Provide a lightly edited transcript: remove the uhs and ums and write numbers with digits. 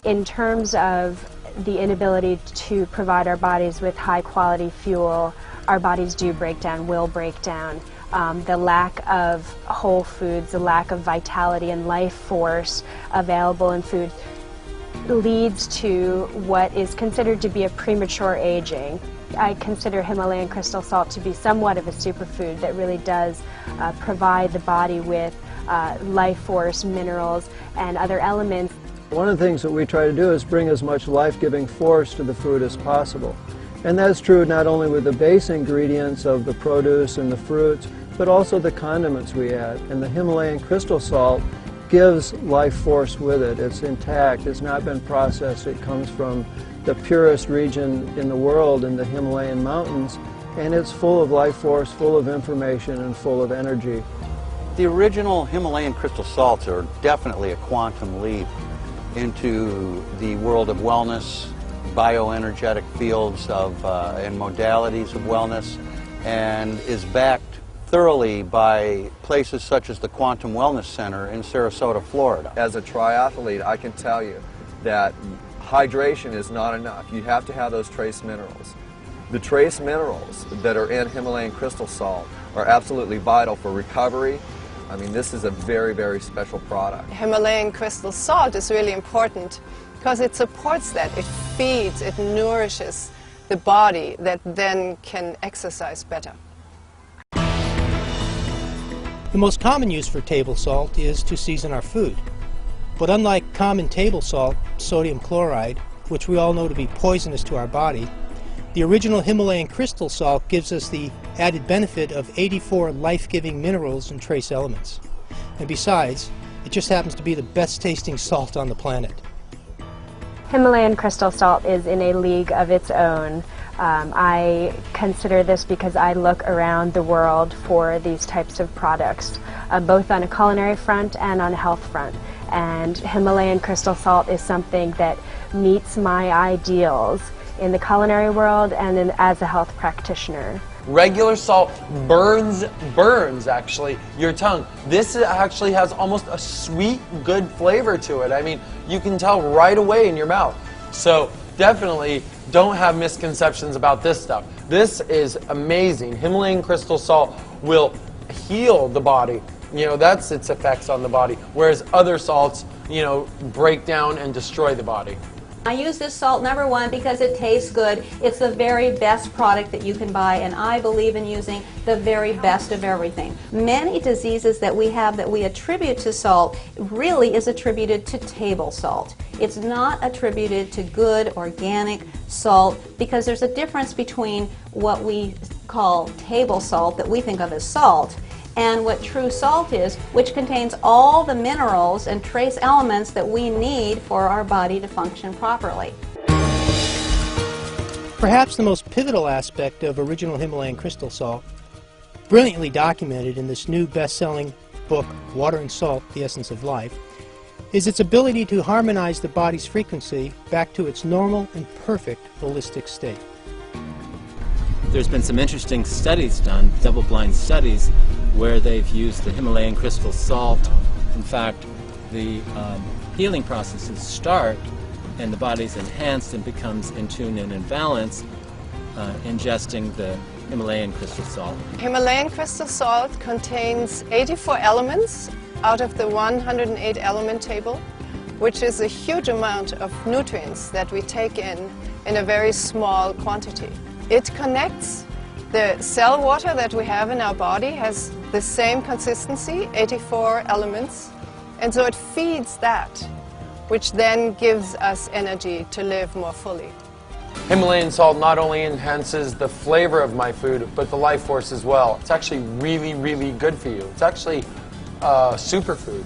In terms of the inability to provide our bodies with high quality fuel, our bodies do break down, will break down. The lack of whole foods, the lack of vitality and life force available in food leads to what is considered to be a premature aging. I consider Himalayan crystal salt to be somewhat of a superfood that really does provide the body with life force, minerals, and other elements. One of the things that we try to do is bring as much life-giving force to the food as possible. And that's true not only with the base ingredients of the produce and the fruits, but also the condiments we add. And the Himalayan crystal salt gives life force with it. It's intact, it's not been processed, it comes from the purest region in the world in the Himalayan mountains, and it's full of life force, full of information, and full of energy. The original Himalayan crystal salts are definitely a quantum leap into the world of wellness, bioenergetic fields of, and modalities of wellness, and is backed thoroughly by places such as the Quantum Wellness Center in Sarasota, Florida. As a triathlete, I can tell you that hydration is not enough. You have to have those trace minerals. The trace minerals that are in Himalayan crystal salt are absolutely vital for recovery. I mean, this is a very, very special product. Himalayan crystal salt is really important because it supports that. It feeds, it nourishes the body that then can exercise better. The most common use for table salt is to season our food. But unlike common table salt, sodium chloride, which we all know to be poisonous to our body, the original Himalayan crystal salt gives us the added benefit of 84 life-giving minerals and trace elements. And besides, it just happens to be the best tasting salt on the planet. Himalayan crystal salt is in a league of its own. I consider this because I look around the world for these types of products, both on a culinary front and on a health front. And Himalayan crystal salt is something that meets my ideals in the culinary world and as a health practitioner. Regular salt burns actually your tongue. This actually has almost a sweet, good flavor to it. I mean, you can tell right away in your mouth. So definitely don't have misconceptions about this stuff. This is amazing. Himalayan crystal salt will heal the body. You know, that's its effects on the body, whereas other salts, you know, break down and destroy the body. I use this salt, number one, because it tastes good. It's the very best product that you can buy, and I believe in using the very best of everything. Many diseases that we have that we attribute to salt really is attributed to table salt. It's not attributed to good organic salt, because there's a difference between what we call table salt that we think of as salt and what true salt is, which contains all the minerals and trace elements that we need for our body to function properly. Perhaps the most pivotal aspect of original Himalayan crystal salt, brilliantly documented in this new best-selling book, Water and Salt, The Essence of Life, is its ability to harmonize the body's frequency back to its normal and perfect holistic state. There's been some interesting studies done, double-blind studies, where they've used the Himalayan crystal salt. In fact, the healing processes start and the body's enhanced and becomes in tune and in balance ingesting the Himalayan crystal salt. Himalayan crystal salt contains 84 elements out of the 108 element table, which is a huge amount of nutrients that we take in a very small quantity. It connects the cell water that we have in our body, has the same consistency, 84 elements, and so it feeds that, which then gives us energy to live more fully. Himalayan salt not only enhances the flavor of my food, but the life force as well. It's actually really, really good for you. It's actually a superfood.